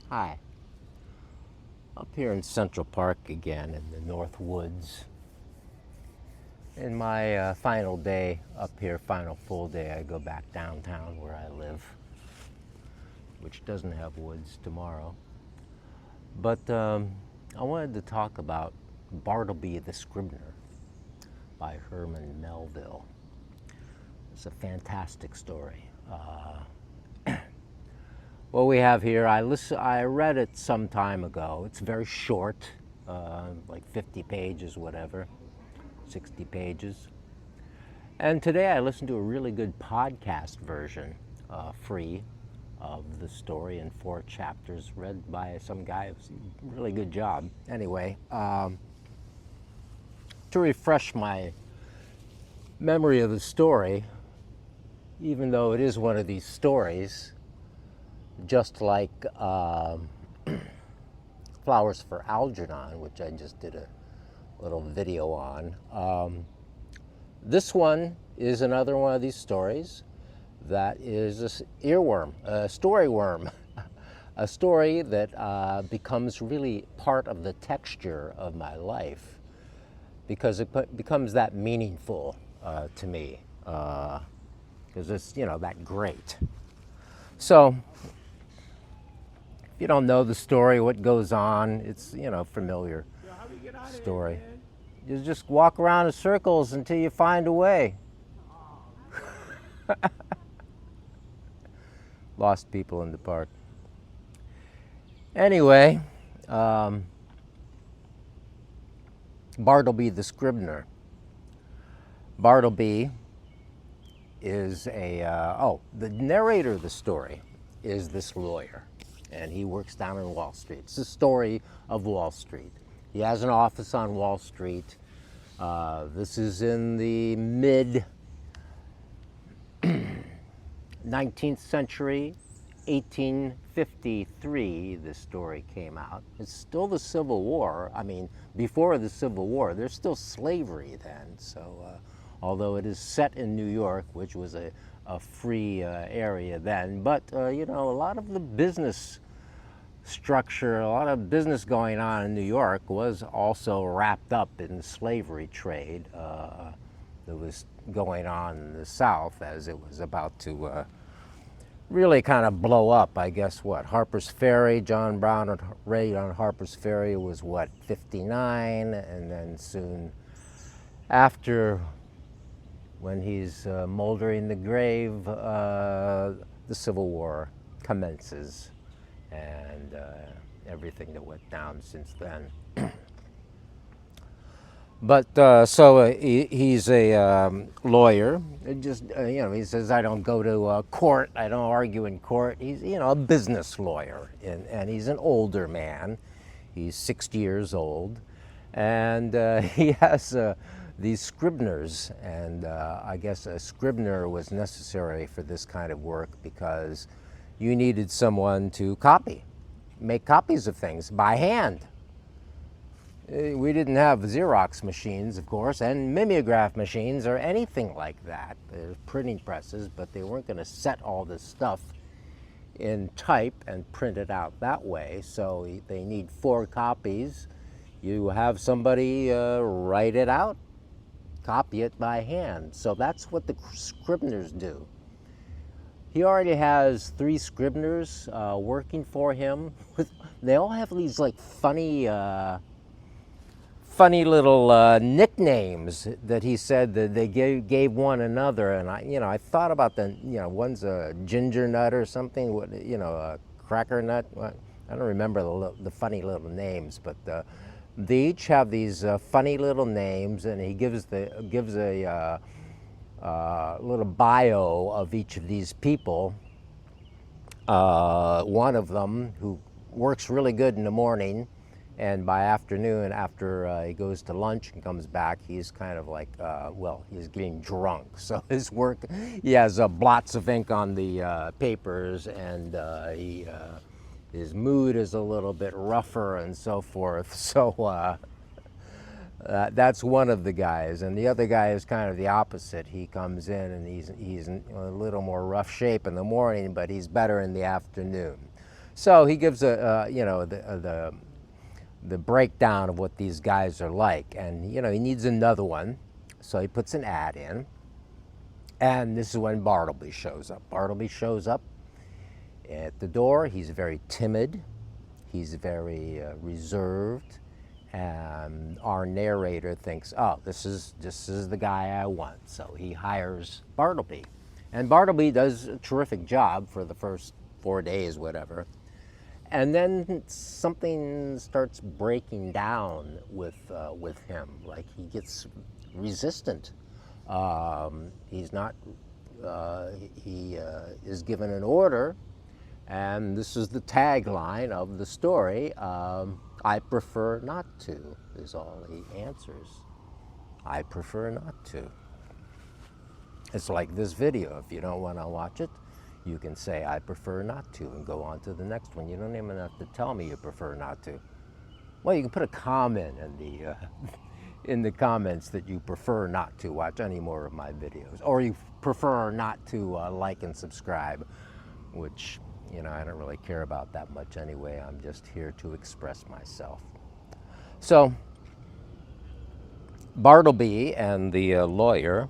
Hi. Up here in Central Park again in the North Woods. In my final day up here, final full day, I go back downtown where I live, which doesn't have woods tomorrow. But I wanted to talk about Bartleby the Scrivener by Herman Melville. It's a fantastic story. What we have here, I read it some time ago. It's very short, like 50 pages, whatever, 60 pages. And today I listened to a really good podcast version, free, of the story in 4 chapters, read by some guy. It was a really good job. Anyway, to refresh my memory of the story, even though it is one of these stories, just like Flowers for Algernon, which I just did a little video on. This one is another one of these stories that is an earworm, a story worm, a story that becomes really part of the texture of my life because it becomes that meaningful to me because it's, that great. So, if you don't know the story, what goes on, it's, familiar story. You just walk around in circles until you find a way. Lost people in the park. Anyway, Bartleby the Scrivener. Bartleby is the narrator of the story is this lawyer. And he works down in Wall Street. It's the story of Wall Street. He has an office on Wall Street. This is in the mid 19th century, 1853, this story came out. It's still the Civil War. I mean, before the Civil War, there's still slavery then. So, although it is set in New York, which was a free area then, but a lot of the business structure, a lot of business going on in New York was also wrapped up in the slavery trade that was going on in the South as it was about to really kind of blow up. I guess Harper's Ferry, John Brown and Ray on Harper's Ferry was 59, and then soon after, when he's moldering the grave, the Civil War commences, and everything that went down since then. But he's a lawyer. He says, I don't go to court. I don't argue in court. He's a business lawyer, and he's an older man. He's 60 years old, and he has these scriveners, and I guess a scrivener was necessary for this kind of work because you needed someone to make copies of things by hand. We didn't have Xerox machines, of course, and mimeograph machines or anything like that. There's printing presses, but they weren't going to set all this stuff in type and print it out that way, so they need 4 copies. You have somebody write it out, copy it by hand. So that's what the scriveners do. He already has 3 scriveners working for him. They all have these funny little nicknames that he said that they gave one another. And I thought about one's a ginger nut or something, a cracker nut. I don't remember the funny little names, but they each have these funny little names, and he gives a little bio of each of these people. One of them who works really good in the morning, and by afternoon, after he goes to lunch and comes back, he's kind of like, he's getting drunk. So his work, he has blots of ink on the papers, and his mood is a little bit rougher and so forth. So that's one of the guys, and the other guy is kind of the opposite. He comes in and he's in a little more rough shape in the morning, but he's better in the afternoon. So he gives the breakdown of what these guys are like, and he needs another one, so he puts an ad in, and this is when Bartleby shows up. Bartleby shows up at the door. He's very timid. He's very reserved, and our narrator thinks, oh, this is the guy I want. So he hires Bartleby, and Bartleby does a terrific job for the first 4 days, whatever. And then something starts breaking down with him. Like he gets resistant. He's not. He is given an order, and this is the tagline of the story. I prefer not to, is all he answers. I prefer not to. It's like this video. If you don't want to watch it, you can say, I prefer not to, and go on to the next one. You don't even have to tell me you prefer not to. Well, you can put a comment in the comments that you prefer not to watch any more of my videos, or you prefer not to like and subscribe, which, I don't really care about that much anyway. I'm just here to express myself. So, Bartleby and the lawyer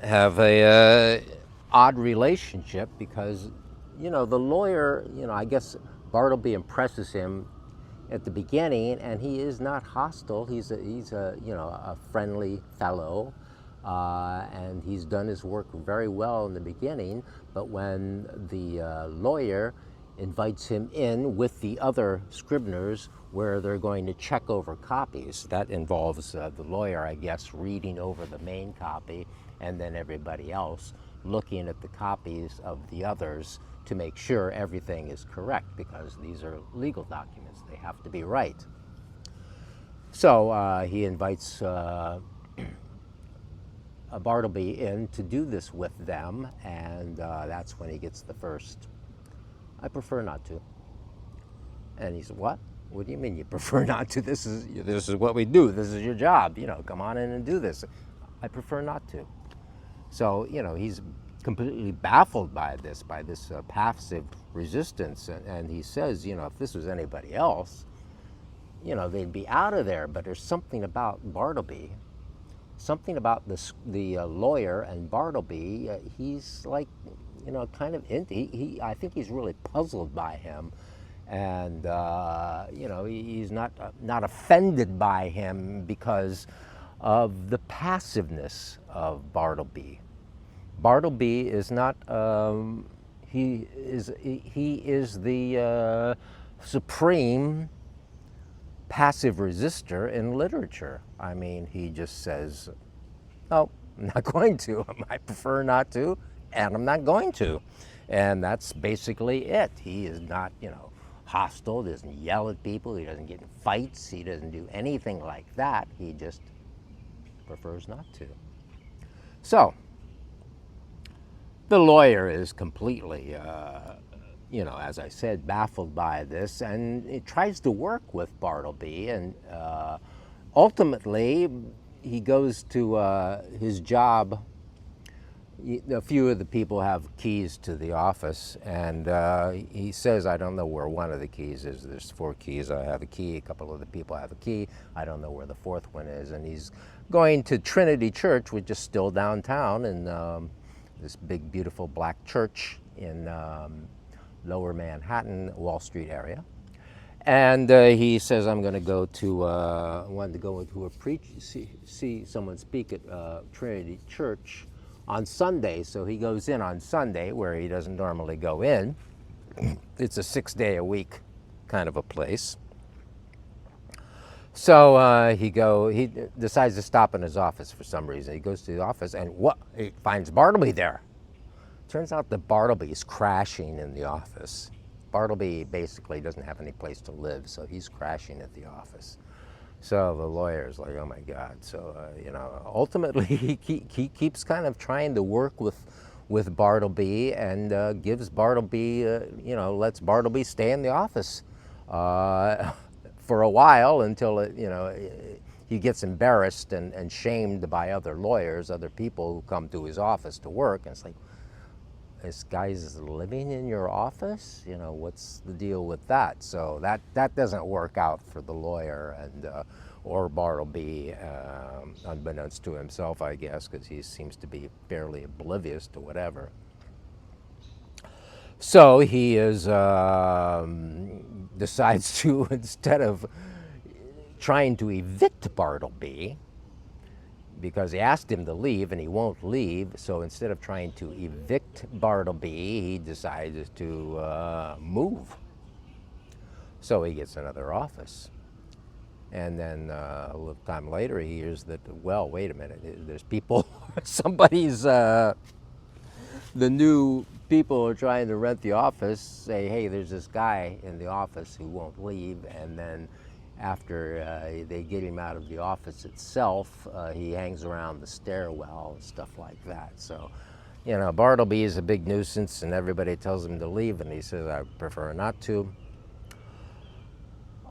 have a odd relationship because, the lawyer, I guess Bartleby impresses him at the beginning, and he is not hostile. He's a friendly fellow, and he's done his work very well in the beginning. But when the lawyer invites him in with the other Scriveners, where they're going to check over copies, that involves the lawyer, I guess, reading over the main copy, and then everybody else looking at the copies of the others to make sure everything is correct, because these are legal documents. They have to be right. So he invites Bartleby in to do this with them, and that's when he gets the first, I prefer not to. And he said, what? What do you mean you prefer not to? This is what we do. This is your job. Come on in and do this. I prefer not to. So, he's completely baffled by this passive resistance. And he says, if this was anybody else, they'd be out of there. But there's something about Bartleby, something about the lawyer and Bartleby. He's like, kind of I think he's really puzzled by him. And, he's not offended by him because of the passiveness of Bartleby. Bartleby is not, he is the supreme passive resistor in literature. I mean, he just says, no, I'm not going to. I prefer not to, and I'm not going to. And that's basically it. He is not, hostile, doesn't yell at people, he doesn't get in fights, he doesn't do anything like that. He just prefers not to. So, the lawyer is completely, as I said, baffled by this, and he tries to work with Bartleby, and ultimately he goes to his job. A few of the people have keys to the office, and he says, I don't know where one of the keys is. There's 4 keys. I have a key. A couple of the people have a key. I don't know where the 4th one is. And he's going to Trinity Church, which is still downtown, in this big, beautiful black church in Lower Manhattan, Wall Street area. And he says, I'm going to go to, wanted to go into see someone speak at Trinity Church on Sunday. So he goes in on Sunday, where he doesn't normally go in. It's a 6-day-a-week kind of a place. So he decides to stop in his office for some reason. He goes to the office, and he finds Bartleby there. Turns out that Bartleby is crashing in the office. Bartleby basically doesn't have any place to live, so he's crashing at the office. So the lawyer's like, oh my God. So, ultimately he keeps kind of trying to work with Bartleby, and gives Bartleby, lets Bartleby stay in the office for a while until, he gets embarrassed and shamed by other lawyers, other people who come to his office to work. And it's like, this guy's living in your office? You know, what's the deal with that? So that doesn't work out for the lawyer and or Bartleby, unbeknownst to himself, I guess, because he seems to be fairly oblivious to whatever. So he is decides to, instead of trying to evict Bartleby, because he asked him to leave and he won't leave, so instead of trying to evict Bartleby, he decides to move. So he gets another office. And then a little time later, he hears that, well, wait a minute, there's people, the new people are trying to rent the office, say, hey, there's this guy in the office who won't leave, and then after they get him out of the office itself, he hangs around the stairwell and stuff like that. So, you know, Bartleby is a big nuisance and everybody tells him to leave and he says, I prefer not to.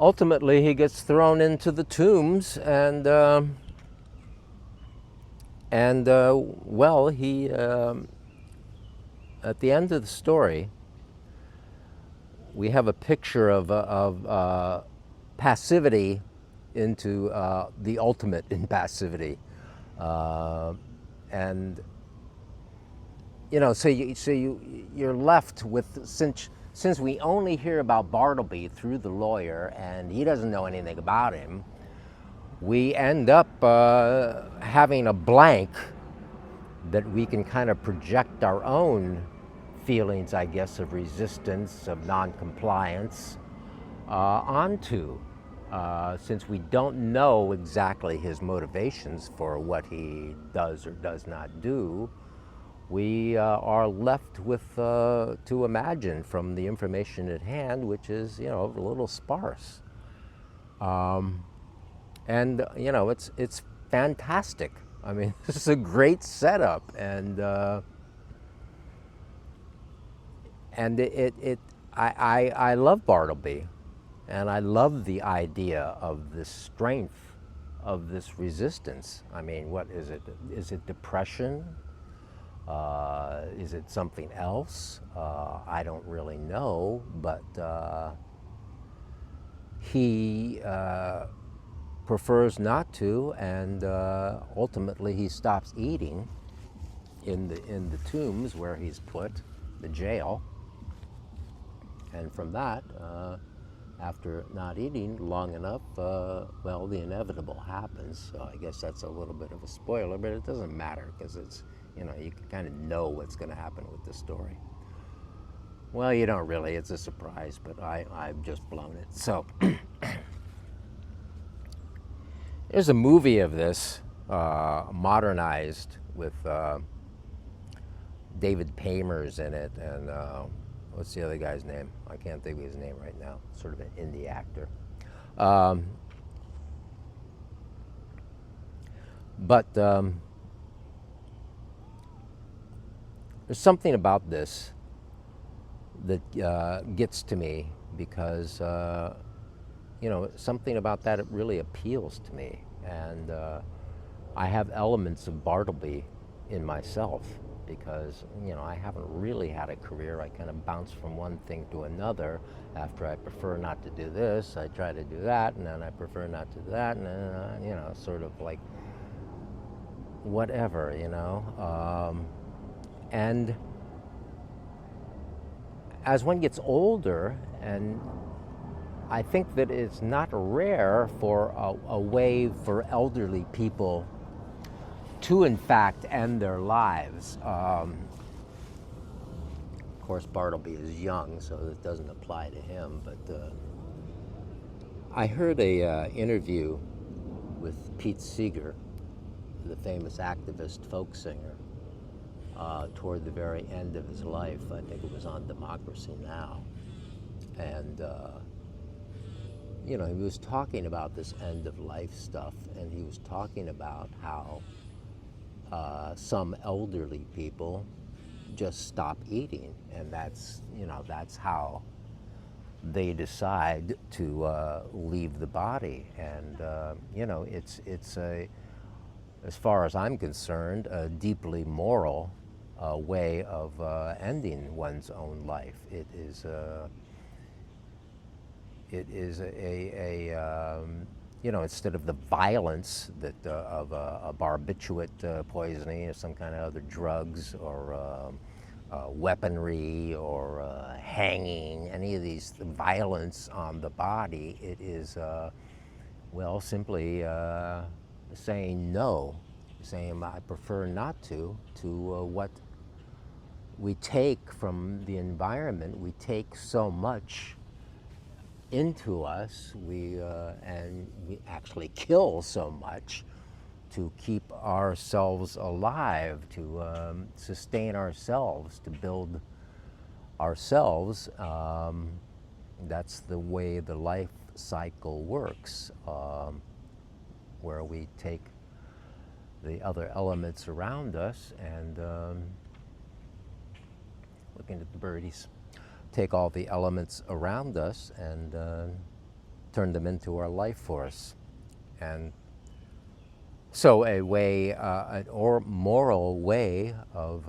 Ultimately, he gets thrown into the tombs and well, he, at the end of the story, we have a picture of passivity into the ultimate impassivity, and you know, so you're left with, since we only hear about Bartleby through the lawyer and he doesn't know anything about him, we end up having a blank that we can kind of project our own feelings, I guess, of resistance, of non-compliance onto, since we don't know exactly his motivations for what he does or does not do. We are left with to imagine from the information at hand, which is, you know, a little sparse. And you know, it's fantastic. I mean, this is a great setup, and I love Bartleby, and I love the idea of the strength of this resistance. I mean, what is it? Is it depression? Is it something else? I don't really know, but he prefers not to, and ultimately he stops eating in the tombs where he's put, the jail. And from that, after not eating long enough, well, the inevitable happens. So I guess that's a little bit of a spoiler, but it doesn't matter because it's, you know, you can kind of know what's going to happen with the story. Well, you don't really, it's a surprise, but I've just blown it. So there's a movie of this, modernized, with David Paymer's in it, and what's the other guy's name? I can't think of his name right now. Sort of an indie actor. But there's something about this that gets to me because, you know, something about that, it really appeals to me. And I have elements of Bartleby in myself because, you know, I haven't really had a career. I kind of bounce from one thing to another. After I prefer not to do this, I try to do that, and then I prefer not to do that, and then, you know, sort of like whatever, you know. And as one gets older, and I think that it's not rare for a way for elderly people to, in fact, end their lives. Of course, Bartleby is young, so it doesn't apply to him, but I heard a interview with Pete Seeger, the famous activist folk singer, toward the very end of his life. I think it was on Democracy Now! And you know, he was talking about this end of life stuff, and he was talking about how some elderly people just stop eating, and that's, you know, that's how they decide to leave the body. And you know, it's a, as far as I'm concerned, a deeply moral way of ending one's own life. It is you know, instead of the violence that of a barbiturate poisoning or some kind of other drugs or weaponry or hanging, any of these violence on the body, it is well, simply saying no, saying I prefer not to what we take from the environment. We take so much into us, and we actually kill so much to keep ourselves alive, to sustain ourselves, to build ourselves. That's the way the life cycle works, where we take the other elements around us and looking at the birdies, take all the elements around us and turn them into our life force. And so a way, an or moral way of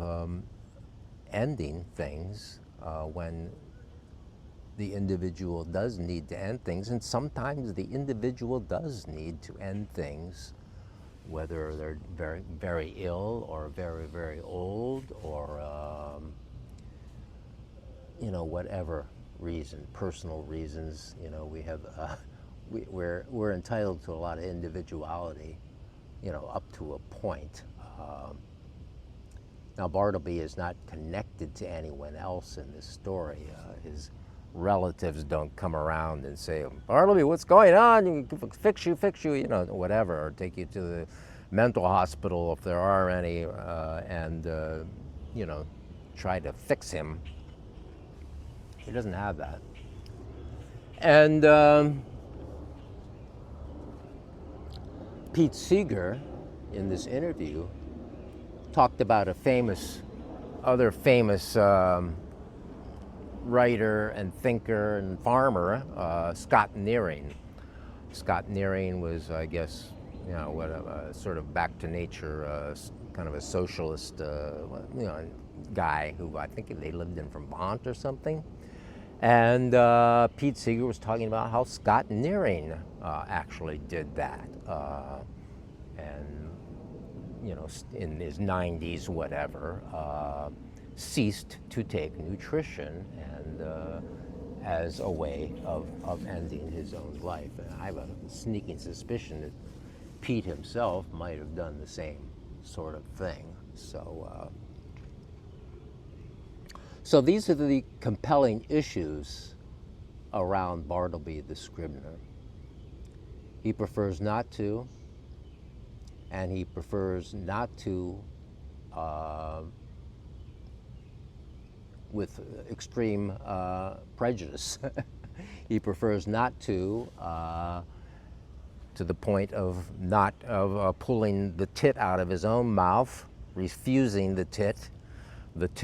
ending things when the individual does need to end things, and sometimes the individual does need to end things, whether they're very, very ill or very, very old or you know, whatever reason, personal reasons. You know, we have we're entitled to a lot of individuality, you know, up to a point. Now Bartleby is not connected to anyone else in this story. His relatives don't come around and say, Bartleby, what's going on? Fix you, you know, whatever, or take you to the mental hospital if there are any, and you know, try to fix him. He doesn't have that. And Pete Seeger, in this interview, talked about a other famous writer and thinker and farmer, Scott Nearing. Scott Nearing was, I guess, you know, what a sort of back to nature, kind of a socialist, you know, guy who I think they lived in Vermont or something. And Pete Seeger was talking about how Scott Nearing actually did that, and you know, in his 90s, whatever, ceased to take nutrition and as a way of ending his own life. And I have a sneaking suspicion that Pete himself might have done the same sort of thing. So these are the compelling issues around Bartleby the Scrivener. He prefers not to, and he prefers not to with extreme prejudice. He prefers not to the point of not pulling the tit out of his own mouth, refusing the tit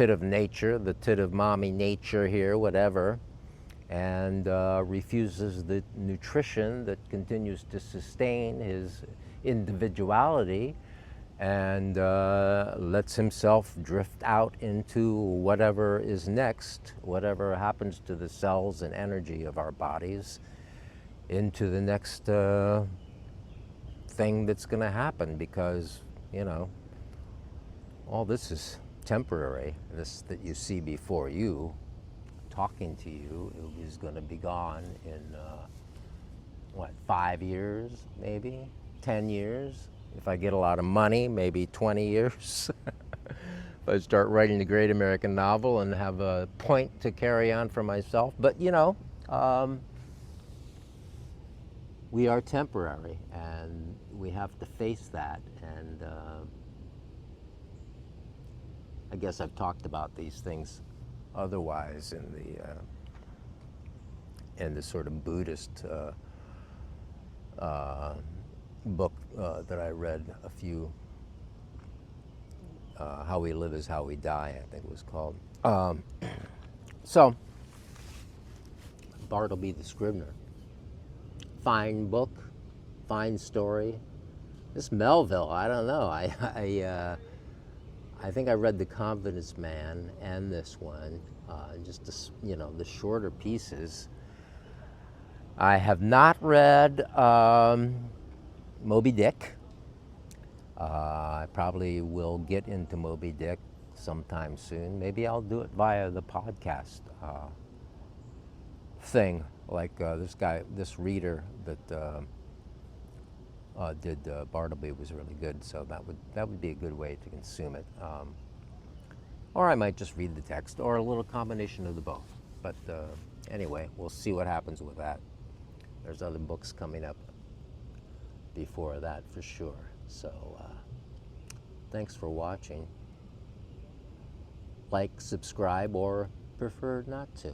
of nature, the tit of mommy nature here, whatever, and refuses the nutrition that continues to sustain his individuality, and lets himself drift out into whatever is next, whatever happens to the cells and energy of our bodies, into the next thing that's going to happen, because, you know, all this is temporary. This that you see before you, talking to you, is going to be gone in, what, 5 years, maybe 10 years? If I get a lot of money, maybe 20 years. If I start writing the great American novel and have a point to carry on for myself. But, you know, we are temporary, and we have to face that. And I guess I've talked about these things otherwise in the sort of Buddhist book that I read a few, How We Live is How We Die, I think it was called. So, Bartleby the Scrivener. Fine book, fine story. This Melville, I don't know. I think I read The Confidence Man and this one, just the shorter pieces. I have not read Moby Dick. I probably will get into Moby Dick sometime soon. Maybe I'll do it via the podcast thing, like this reader that did Bartleby was really good. So that would be a good way to consume it. Or I might just read the text, or a little combination of the both. But anyway, we'll see what happens with that. There's other books coming up before that for sure. So thanks for watching. Like, subscribe, or prefer not to.